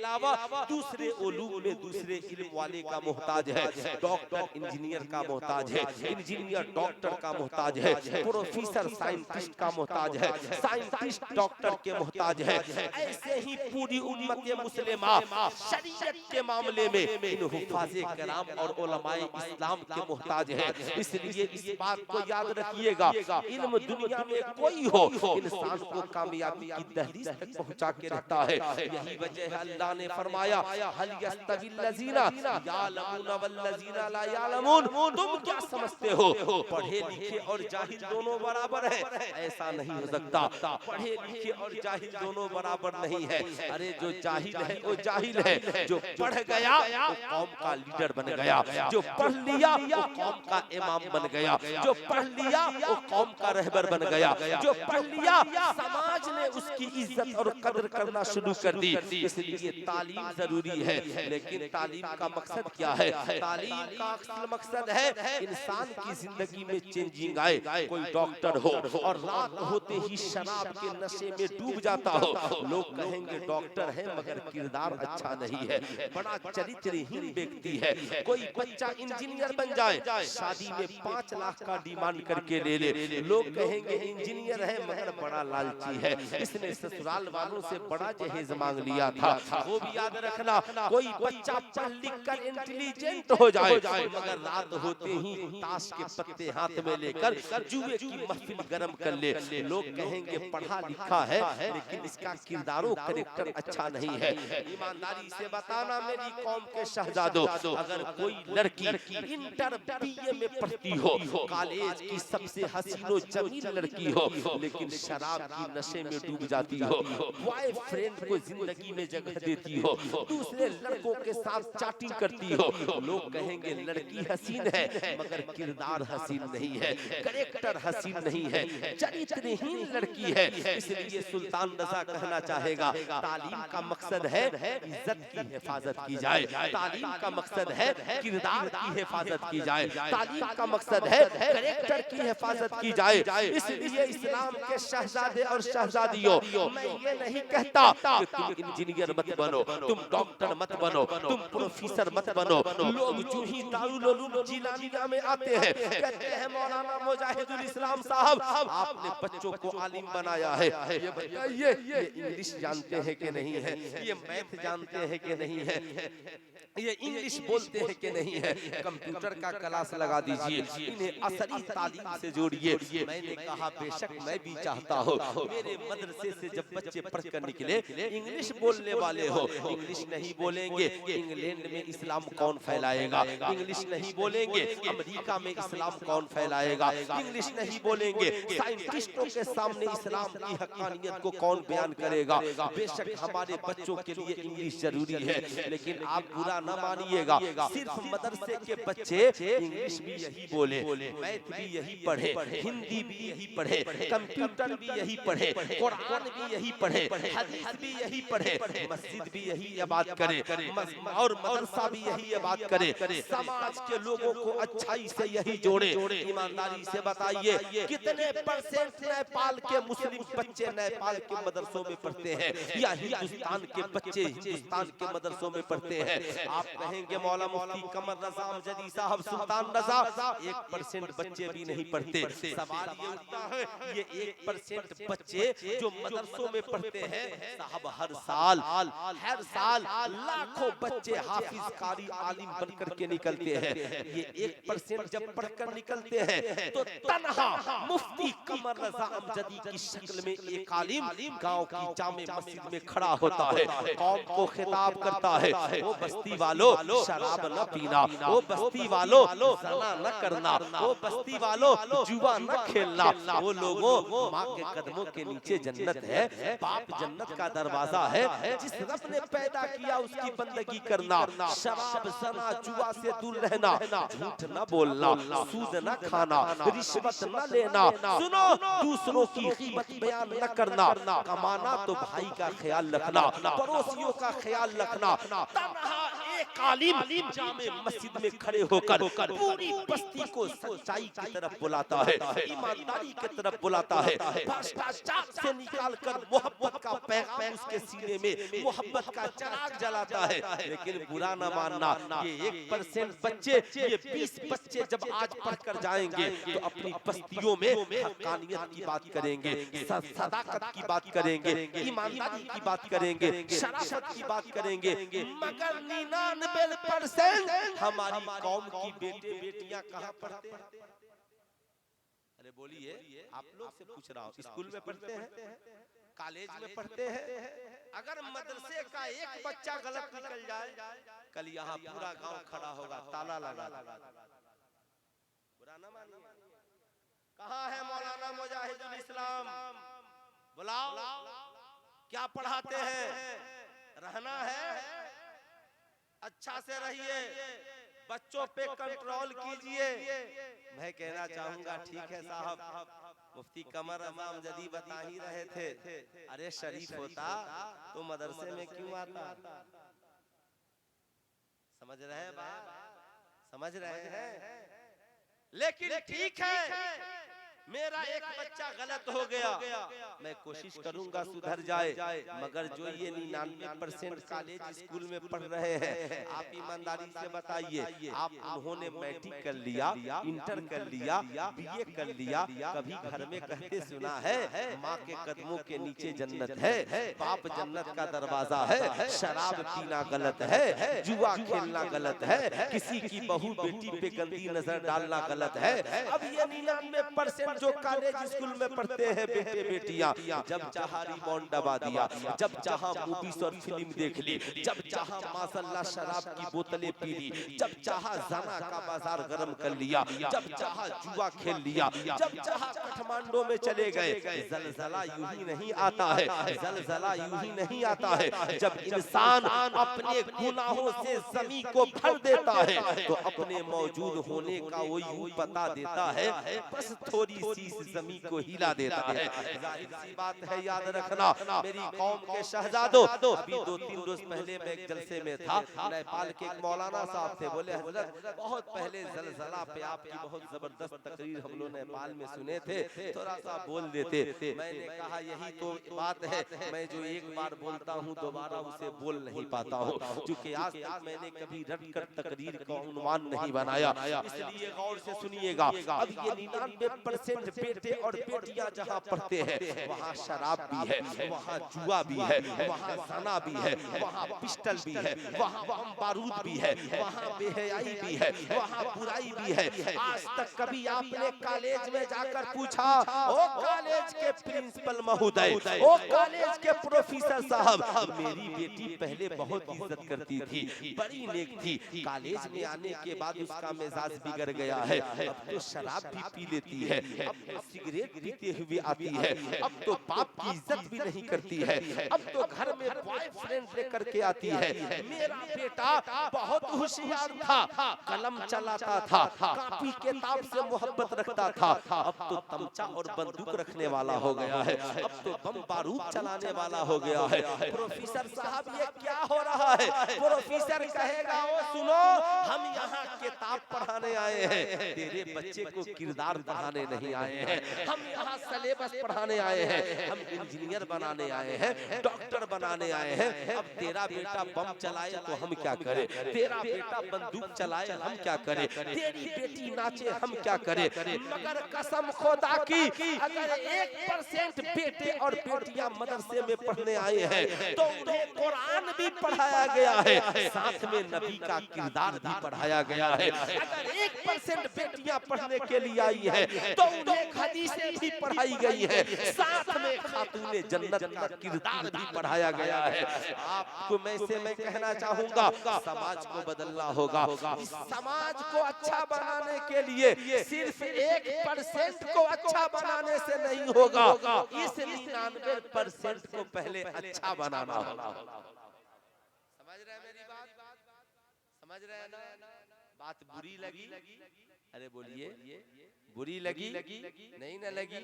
अलावा दूसरे उलूम में दूसरे इल्म वाले का मोहताज है, डॉक्टर इंजीनियर का मोहताज है, इंजीनियर डॉक्टर का मोहताज है, प्रोफेसर साइंटिस्ट का मोहताज है, साइंटिस्ट डॉक्टर के मोहताज है। ऐसे ही पूरी उम्मत मुस्लिमा शरीयत के मामले में इन हुफ़ाज़े किराम और उलमाए इस्लाम के मोहताज है। इसलिए इस बात को याद रखिएगा, इल्म दुनिया में कोई हो इंसान को कामयाबी की दहलीज तक पहुंचा के रहता है। यही वजह है अल्लाह ने फरमाया हल यस्तविल लज़ीना यालमून वल लज़ीना ला यालमून, तुम क्या समझते हो पढ़े लिखे और जाहिल दोनों बराबर है? ऐसा नहीं हो सकता। पढ़े लिखे और जाहिल दोनों बराबर नहीं है। अरे जो जाहिल है वो जाहिल है, जो पढ़ गया वो कौम का लीडर बन गया, जो पढ़ लिया वो कौम का इमाम बन गया, जो पढ़ लिया वो कौम का रहबर बन गया, जो पढ़ लिया समाज ने उसकी इज्जत और कदर करना शुरू कर दी। इसलिए तालीम जरूरी है। लेकिन तालीम का मकसद क्या है? तालीम का असल मकसद है इंसान की जिंदगी में चेंजिंग आए। कोई डॉक्टर हो और रात होते ही शराब के नशे में डूब जाता हो, लोग कहेंगे डॉक्टर है मगर किरदार अच्छा नहीं है, बड़ा चरित्रहीन व्यक्ति है। कोई बच्चा इंजीनियर बन जाए, शादी में 5 लाख का डिमांड करके ले ले, लोग कहेंगे इंजीनियर है मगर बड़ा लालची है, इसने ससुराल वालों से बड़ा जहेज मांग लिया था। वो भी याद रखना, कोई बच्चा पढ़ लिख कर इंटेलिजेंट हो जाए मगर रात होते ही ताश के पत्ते हाथ में लेकर जुए की महफिल गरम कर ले, लोग कहेंगे पढ़ा लिखा है लेकिन इसका किरदारो कैरेक्टर अच्छा नहीं है। ईमानदारी से बताना मेरी कौम के शहजादों, अगर कोई लड़की इंटर बीए में पढ़ती हो, कॉलेज की सबसे हसीनो जमील लड़की हो, लेकिन शराब की नशे में डूब जाती हो, बॉयफ्रेंड को जिंदगी में जगह देती हो, दूसरे लड़कों के साथ चैटिंग करती हो, लोग कहेंगे लड़की हसीन है मगर किरदार हसीन नहीं है, कैरेक्टर हसीन नहीं है, चरित्रहीन लड़की है। इसलिए सुल्तान रज़ा कहना चाहेगा तालीम का मकसद है इज्जत की हिफाजत की जाए, तालीम का मकसद है किरदार की हिफाजत की जाए, तालीम का मकसद है कैरेक्टर की हिफाजत की जाए। इसलिए इस्लाम के शहजादे और शहजादियों, मैं ये नहीं कहता कि तुम इंजीनियर मत बनो, तुम डॉक्टर मत बनो, तुम प्रोफेसर मत बनो। लोग जो ही दारुल उलूम जिलानिया में आते हैं, कहते हैं मौलाना मुजाहिदुल इस्लाम साहब आपने बच्चों को आलिम बनाया है, ये बताइए ये इंग्लिश जानते हैं कि नहीं है, ये मैथ जानते हैं कि नहीं है, ये इंग्लिश बोलते हैं कि नहीं है, कंप्यूटर का क्लास लगा दीजिए, इन्हें असली तालीम से जोड़िए। मैंने कहा बेशक मैं भी चाहता हूँ मेरे मदरसे से जब बच्चे पढ़कर निकले इंग्लिश बोलने वाले हो, इंग्लिश नहीं बोलेंगे इंग्लैंड में इस्लाम कौन फैलाएगा, इंग्लिश नहीं बोलेंगे अमेरिका में इस्लाम कौन फैलाएगा, इंग्लिश नहीं बोलेंगे साइंटिस्टों के सामने इस्लाम की हकानियत को कौन बयान करेगा। बेशक हमारे बच्चों के लिए इंग्लिश जरूरी है, लेकिन आप बुरा न मानिएगा, सिर्फ मदरसे के बच्चे इंग्लिश भी यही बोले, मैथ भी यही पढ़े, हिंदी भी यही पढ़े, कंप्यूटर भी यही पढ़े, कुरान भी यही पढ़े, हदीस भी यही पढ़े, मस्जिद भी यही इबादत करे और मदरसा भी यही इबादत करे, समाज के लोगों को अच्छाई से यही जोड़े। ईमानदारी से बताइए कितने परसेंट नेपाल के मुस्लिम बच्चे नेपाल के मदरसों में पढ़ते हैं या हिंदुस्तान के बच्चे हिंदुस्तान के मदरसों में पढ़ते हैं? आप कहेंगे मौला मुफ्ती कमर रज़ा अमजदी साहब सुल्तान रज़ा 1% बच्चे भी नहीं पढ़ते। सवाल ये उठता है ये 1% बच्चे जो मदरसों में पढ़ते हैं साहब हर साल लाखों बच्चे हाफिज कारी आलिम बनकर के निकलते हैं। ये 1% जब पढ़कर निकलते हैं तो तन्हा मुफ्ती कमर रज़ा अमजदी की शक्ल में एक आलिम गांव की जामे मस्जिद में खड़ा होता है, कौम को खिताब करता है, वो बस्ती वालों शराब न पीना, वो बस्ती वालों ज़ना न करना, वो बस्ती वालों जुआ न खेलना, वो लोगों माँ के कदमों के नीचे जन्नत है, बाप जन्नत का दरवाजा है, जिस रब ने पैदा किया उसकी बंदगी करना, शराब ज़ना जुआ से दूर रहना, झूठ न बोलना, सूद न खाना, रिश्वत न लेना, सुनो दूसरों की ग़ीबत बयान न करना, कमाना तो भाई का ख्याल रखना, पड़ोसियों का ख्याल रखना। तन्हा एक आलिम जामे मस्जिद में खड़े होकर पूरी बस्ती को सच्चाई की तरफ बुलाता है, ईमानदारी की तरफ बुलाता है, भ्रष्टाचार से निकालकर मोहब्बत का पैगाम उसके सीने में मोहब्बत का चिराग जलाता है। लेकिन बुरा न मानना, ये 1% बच्चे, ये 20 बच्चे जब आज पढ़कर जाएंगे तो अपनी बस्तियों में हक्कानियत की बात करेंगे, सदाकत की बात करेंगे, ईमानदारी की बात करेंगे, शराफत की बात करेंगे, मगर 99% हमारी कौम की बेटे बेटियां कहाँ पढ़ते हैं? अरे बोलिए, आप लोग से पूछ रहा हूँ, स्कूल में पढ़ते हैं, कॉलेज में पढ़ते हैं? अगर मदरसे का एक बच्चा गलत निकल जाए, कल यहाँ पूरा गांव खड़ा होगा ताला लगा। बुरा ना मानिए। कहाँ है मौलाना मुजाहिदुल इस्लाम? बुलाओ, क्या पढ़ाते हैं? रहना है, अच्छा से रहिए, बच्चों पे कंट्रोल कीजिए। मैं कहना चाहूंगा, ठीक है साहब, मुफ्ती कमर अज़म जदी बता ही रहे थे, अरे शरीफ होता तो मदरसे में क्यों आता? समझ रहे हैं बात? समझ रहे हैं? लेकिन ठीक है, मेरा एक बच्चा गलत हो गया, मैं कोशिश करूंगा सुधर जाए, मगर जो ये 99% कॉलेज स्कूल में पढ़ रहे हैं, आप ईमानदारी से बताइए, आप उन्होंने मैट्रिक कर लिया, इंटर कर लिया, बीए कर लिया, कभी घर में कहते सुना है माँ के कदमों के नीचे जन्नत है, बाप जन्नत का दरवाजा है, शराब पीना गलत है, जुआ खेलना गलत है, किसी की बहू बेटी पे गंदी नजर डालना गलत है। अब ये 99% जो कॉलेज स्कूल में पढ़ते हैं बेटे बेटियां, जब चाहा रिमोट दबा दिया, जब चाहा मूवीज और फिल्म देख ली, जब चाहा माशाल्लाह शराब की बोतलें पी ली, जब चाहा जना का बाजार गर्म कर लिया, जब चाहा जुआ खेल लिया, जब चाहा काठमांडू में चले गए। जलजला यूं ही नहीं आता है, जलजला यूं ही नहीं आता है। जब इंसान अपने गुनाहों से जमीन को भर देता है तो अपने मौजूद होने का वो यूं पता देता है, बस थोड़ी सी जमीन को हिला देता है। जाहिर सी बात है, याद रखना मेरी कौम के शहजादों, अभी 2-3 रोज पहले मैं एक जलसे में था, नेपाल के एक मौलाना साहब थे, बोले हजरत बहुत पहले जलजला पे आपकी बहुत जबरदस्त तकरीर हम लोग नेपाल में सुने थे, थोड़ा सा बोल देते। मैंने कहा यही तो बात है, मैं जो एक बार बोलता हूँ दोबारा उसे बोल नहीं पाता हूँ, क्योंकि आज तक मैंने कभी रट कर तकरीर का उन्वान नहीं बनाया, इसलिए गौर से सुनिएगा। अब ये 99% बेटे और बेटियां जहाँ पढ़ते हैं, वहाँ शराब भी है, वहाँ जुआ भी है, वहाँ ज़ना भी है, वहाँ पिस्टल भी है, वहाँ बम बारूद भी है, वहाँ बेहयाई भी है, वहाँ बुराई भी है। आज तक कभी आपने कॉलेज में जाकर पूछा, ओ कॉलेज के प्रिंसिपल महोदय, ओ कॉलेज के प्रोफेसर साहब, मेरी बेटी पहले बहुत इज्जत करती थी, बड़ी नेक थी, कॉलेज में आने के बाद उसका मिजाज बिगड़ गया है, अब तो शराब भी पी लेती है, अब तो सिगरेट पीते हुए आती है, अब तो बाप की इज्जत भी नहीं करती है, अब तो घर में बॉयफ्रेंड लेकर के आती है। मेरा बेटा बहुत होशियार था, कलम चलाता था, कॉपी किताब से मोहब्बत रखता था, अब तो तमचा और बंदूक रखने वाला हो गया है, अब तो बम बारूद चलाने वाला हो गया है। प्रोफेसर साहब ये क्या हो रहा है? प्रोफेसर कहेगा, ओ सुनो, हम यहाँ किताब पढ़ाने आए हैं, तेरे बच्चे को किरदार पढ़ाने नहीं आए हैं, हम यहाँ सिलेबस पढ़ाने आए हैं, हम इंजीनियर बनाने आए हैं, डॉक्टर बनाने आए हैं। अब तेरा बेटा बम चलाए तो हम क्या करें, तेरा बेटा बंदूक चलाए हम क्या करें, तेरी बेटी नाचे हम क्या करें। मगर कसम खुदा की, अगर 1% बेटे और बेटियां मदरसे में पढ़ने आए हैं तो उन्हें कुरान भी पढ़ाया गया है, साथ में नबी का किरदार भी पढ़ाया गया है। अगर 1% बेटियां पढ़ने के लिए आई है तो उन्हें हदीसें भी पढ़ाई गई है, साथ में खातूने जन्नत का किरदार भी पढ़ाया गया है। आपको मैं कहना चाहूंगा, समाज को बदलना होगा। इस समाज को अच्छा बनाने के लिए सिर्फ 1% को अच्छा बनाने से नहीं होगा, इस 99% को पहले अच्छा बनाना होगा। समझ रहे हैं मेरी बात? समझ रहे हैं ना? बात बुरी लगी? अरे बोलिए, बुरी लगी? नहीं ना लगी?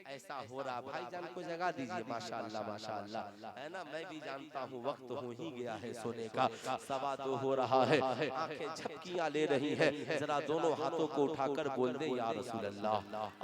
ऐसा हो रहा, भाईजान को जगा दीजिए। माशाअल्लाह माशाअल्लाह, है ना। मैं भी जानता हूँ वक्त हो ही गया है सोने का, 2:15 हो रहा है, आंखें झपकियां ले रही हैं। जरा दोनों हाथों को उठाकर बोल दे या रसूल अल्लाह,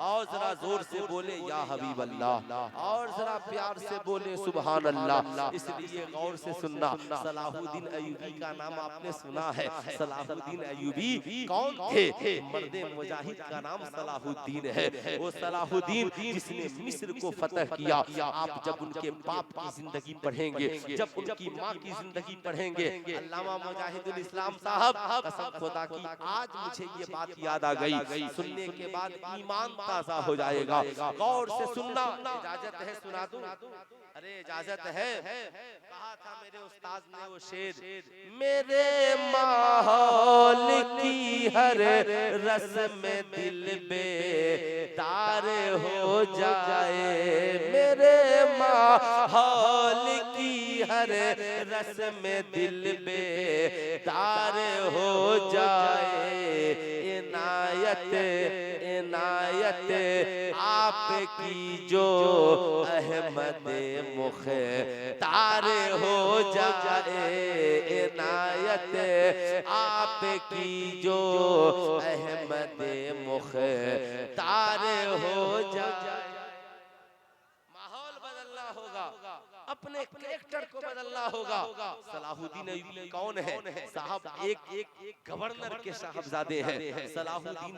और जरा जोर से बोले या हबीब अल्लाह, और जरा प्यार से बोले सुभान अल्लाह। इसलिए गौर से सुनना, सलाहुद्दीन अय्यूबी का नाम आपने सुना है। सलाहुद्दीन अय्यूबी कौन थे? मर्दे मुजाहिद का नाम सलाहुद्दीन है। वो सलाहुद्दीन जिसने मिस्र को फतह किया। आप जब उनके बाप की जिंदगी पढ़ेंगे, जब उनकी माँ की जिंदगी पढ़ेंगे, अल्लामा मुजाहिदुल इस्लाम साहब, कसम खुदा की आज मुझे ये बात याद आ गई, सुनने के बाद ईमान ताज़ा हो जाएगा। गौर से सुनना, इजाजत है सुना दूं? अरे इजाजत है। कहा था मेरे उस्ताद ने वो शेर, मेरे माहौल की हर रस्म में दिल बेदार हो जाए, मेरे माहौल की हर रस्म में दिल बेदार हो जाए। इनायत इनायत आपकी जो अहमद मुख्तार हो जाए, इनायत आपकी जो अहमद मुख्तार हो जाए। माहौल बदलना होगा, अपने कैरेक्टर को बदलना होगा। सलाहुद्दीन अय्यूबी कौन है साहब? एक गवर्नर के साहबजादे हैं। सलाहुद्दीन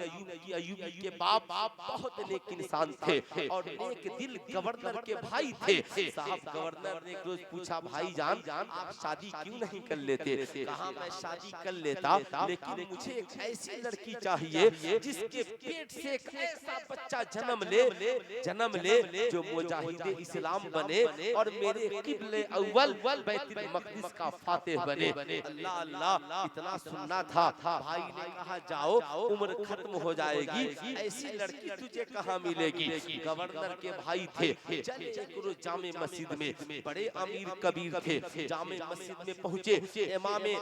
अय्यूबी के बाप बहुत नेक इंसान थे और नेक दिल गवर्नर के भाई थे। साहब गवर्नर ने एक रोज पूछा, भाईजान आप शादी क्यों नहीं कर लेते? कहा मैं शादी कर लेता, लेकिन मुझे एक ऐसी लड़की चाहिए जिसके पेट से एक ऐसा बच्चा जन्म ले जो मुजाहिदे इस्लाम बने और मेरे किबले अव्वल बैतुल मक़दिस का फातिह बने। अल्लाह अल्लाह, इतना सुनना था। भाई ने कहा जाओ, उम्र खत्म हो जाएगी, ऐसी लड़की तुझे कहाँ मिलेगी? गवर्नर के भाई थे, चले एक रोज जामे मस्जिद में, बड़े अमीर कबीर थे, जामे मस्जिद में पहुंचे। इमामे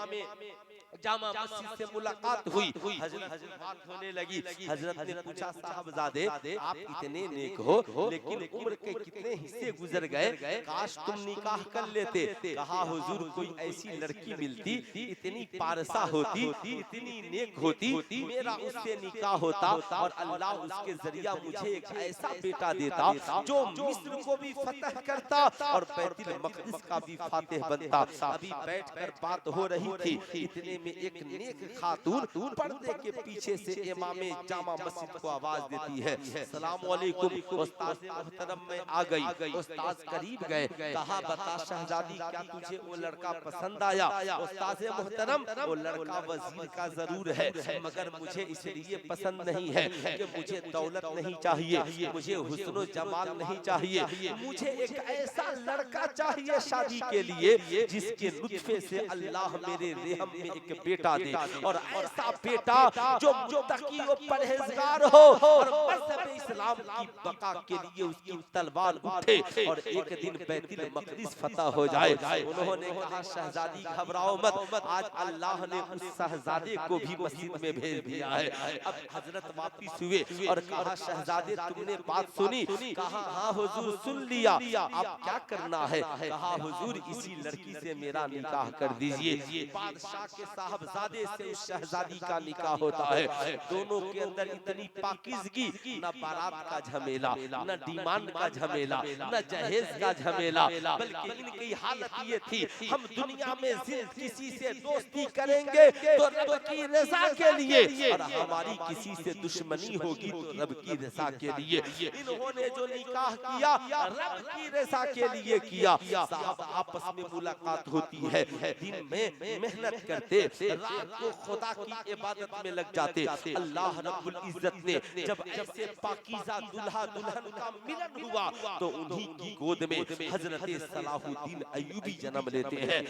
जामा मस्जिद से मुलाकात हुई, हजरत बात होने लगी। हजरत ने पूछा, साहबजादे आप इतने नेक हो, लेकिन उम्र के कितने हिस्से गुजर गए, काश तुम निकाह कर लेते। कहा हुजूर कोई ऐसी लड़की मिलती, इतनी पारसा होती, इतनी नेक होती, मेरा उससे निकाह होता और अल्लाह उसके जरिया मुझे एक ऐसा बेटा देता जो मिस्र को भी फतह करता और बैतुल मक़दिस का भी फातिह बनता। अभी बैठकर बात हो रही थी, इतने में एक नेक खातून पर्दे के पीछे से इमामे जामा मस्जिद को आवाज देती है, सलाम अलैकुम। उस्ताद मोहतरम में आ गई, उस्ताद करीब गए, कहा बता शहजादी क्या तुझे वो लड़का पसंद आया? उस्ताद मोहतरम वो लड़का वजीर का जरूर है, मगर मुझे इसलिए पसंद नहीं है कि मुझे दौलत नहीं चाहिए, मुझे हुस्न जमाल नहीं चाहिए, मुझे एक ऐसा लड़का चाहिए शादी के लिए जिसके लुत्फे से अल्लाह मेरे रेहम में एक बेटा दे, और ऐसा बेटा जो मुत्तकी और परहेजगार हो और मज़हब इस्लाम की बका के लिए उसकी तलवार उठे और एक दिन बैतुल मक़दिस फतह हो जाए। उन्होंने कहा शहजादी घबराओ मत, आज अल्लाह ने उस शहजादे को भी मस्जिद में भेज दिया है। अब हजरत वापिस हुए और कहा शहजादे तुमने बात सुनी? कहा हाँ हुजूर सुन लिया, अब क्या करना है? कहा हुजूर इसी लड़की से मेरा निकाह कर दीजिए। बादशाह के साहबजादे से उस शहजादी का निकाह होता है। दोनों के अंदर इतनी पाकीज़गी, न बारात का झमेला, न डिमांड का झमेला, न जहेज का झमेला, बल्कि इनकी हालत ये थी, हम दुनिया में जिद किसी से दोस्ती करेंगे तो रब की रज़ा के लिए, और हमारी किसी से दुश्मनी होगी तो रब की रज़ा के लिए। इन्होंने जो निकाह किया रब की रज़ा के लिए किया। साहब आपस में मुलाकात होती है, दिन में मेहनत करते, रात को खुदा की इबादत में लग जाते। अल्लाह रब्बुल इज्जत ने जब ऐसे पाकीज़ा दुल्हा दुल्हन का मिलन हुआ तो उन्हीं की गोद में हजरत सलाहुद्दीन अय्यूबी जन्म लेते हैं।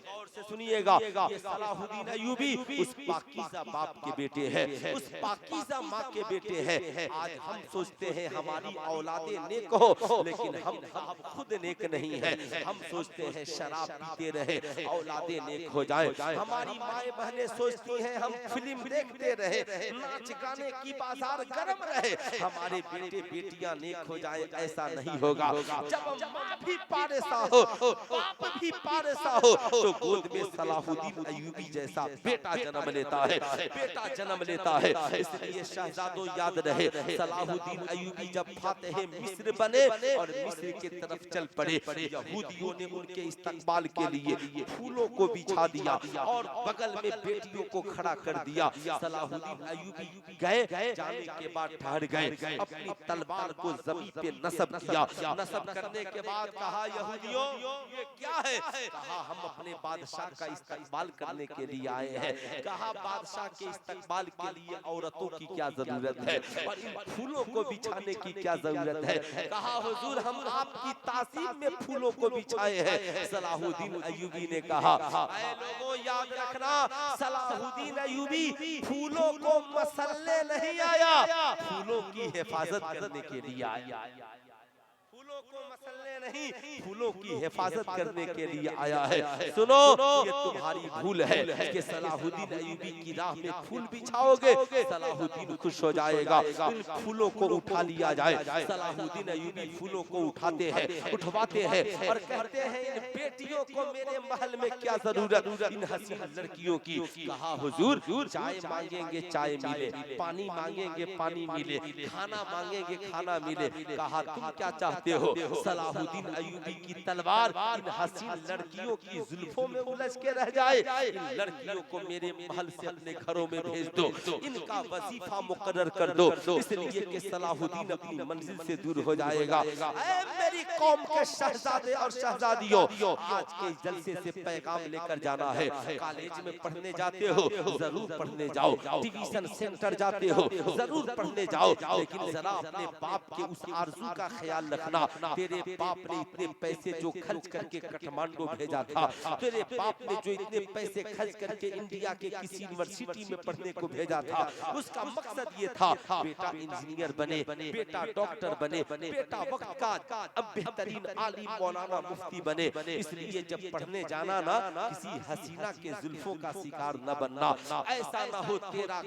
और से सुनिएगा, ये सलाहुद्दीन अय्यूबी उस पाकीज़ा बाप के बेटे हैं, उस पाकीज़ा माँ के बेटे हैं। आज हम सोचते हैं हमारी औलादे नेक हो, लेकिन हम खुद नेक नहीं है। हम सोचते हैं शराब पीते रहे औलादे नेक हो जाए। हमारी माए बहनें सोचती हैं हम फिल्म देखते रहे, नाच गाने की बाजार गर्म रहे, हमारे बेटे बेटियां नेक हो जाए। ऐसा नहीं होगा। जब माँ भी पारेसा हो, बाप भी पारेसा हो, तो गोद में सलाहुद्दीन अय्यूबी जैसा बेटा जन्म लेता है, बेटा जन्म लेता है। इसलिए शहजादों याद रहे, सलाहुद्दीन अय्यूबी जब फातेह मिस्र बने और मिस्र की तरफ चल पड़े, यहूदियों ने उनके इस्तकबाल के लिए फूलों को बिछा दिया और बगल में बेटियों को खड़ा कर दिया। सलाहुद्दीन अय्यूबी गए, जाने के बाद ठहर गए, अपनी तलवार को जमीन पे नस्ब किया। नस्ब करने के बाद कहा, यहूदियों ये क्या है? कहा, हम अपने बादशाह का इस्तकबाल करने के लिए आए हैं। कहा, बादशाह के इस्तकबाल के लिए औरतों की क्या जरूरत है और इन फूलों को बिछाने की क्या जरूरत है? कहा, हुजूर हम आपकी तासीब में फूलों को बिछाए हैं। सलाहुद्दीन अय्यूबी ने कहा, ऐ लोगों याद रखना, सलाहुद्दीन अय्यूबी फूलों को मसलने नहीं आया, फूलों की हिफाजत करने के लिए आया। फूलों को मसलने नहीं, फूलों की हिफाजत करने के लिए आया है। सुनो, ये तुम्हारी भूल है कि सलाहुद्दीन अय्यूबी की राह में फूल बिछाओगे, सलाहुद्दीन खुश हो जाएगा। इन फूलों को उठा लिया जाए। सलाहुद्दीन अय्यूबी फूलों को उठाते हैं, उठवाते हैं और कहते हैं, इन बेटियों को मेरे महल में क्या जरूरत इन हसीन लड़कियों की? कहा, हुजूर चाय मांगेंगे चाय मिले, पानी मांगेंगे पानी मिले, खाना मांगेंगे खाना मिले। कहा, तुम क्या चाहते हो? सलाहुद्दीन अय्यूबी की तलवार इन हसीन लड़कियों की जुल्फों में उलझ के रह जाए। इन लड़कियों को मेरे महल से अपने घरों में भेज दो, इनका वजीफा मुकर्रर कर दो, इसलिए कि सलाहुद्दीन अपनी मंजिल से दूर हो जाएगा। ऐ मेरी कौम के शहजादे और शहजादियों, आज के जलसे से पैगाम लेकर जाना है। कॉलेज में पढ़ने जाते हो, जरूर पढ़ने जाओ। ट्यूशन सेंटर जाते हो, जरूर पढ़ने जाओ, लेकिन जरा अपने बाप के उस आरज़ू का ख्याल रखना। तेरे बाप ने इतने पैसे जो खर्च करके काठमांडू भेजा था, तेरे बाप ने जो इतने पैसे खर्च करके इंडिया के किसी यूनिवर्सिटी में पढ़ने को भेजा था, उसका मकसद ये था बेटा इंजीनियर बने, बेटा डॉक्टर बने, बेटा वक्त का अब बेहतरीन आलिम मौलाना मुफ्ती बने। इसलिए जब पढ़ने जाना ना, किसी हसीना के जुल्फों का शिकार न बनना। ऐसा ना हो तेरा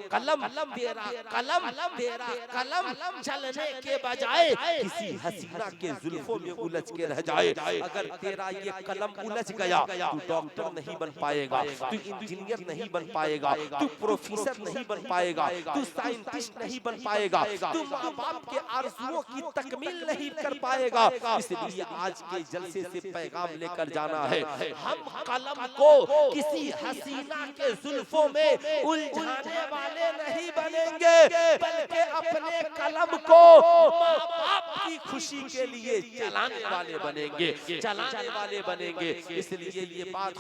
कलम चलने के बजाय किसी हसीना के जुल्फों में उलझ के रह जाए। अगर तेरा ये कलम उलझ गया, तू डॉक्टर नहीं बन पाएगा, तू इंजीनियर नहीं बन पाएगा, तू प्रोफेसर नहीं बन पाएगा, तू साइंटिस्ट नहीं बन पाएगा, तू माँ बाप के आरज़ुओं की तकमील नहीं कर पाएगा। इसलिए आज के जलसे से पैगाम लेकर जाना है, हम कलम को किसी हसीना के जुल्फों में उलझाने वाले नहीं बनेंगे, बल्कि अपने कलम को माँ बाप की खुशी के लिए चलाने वाले बनेंगे, चलाने वाले बनेंगे। इसलिए ये बात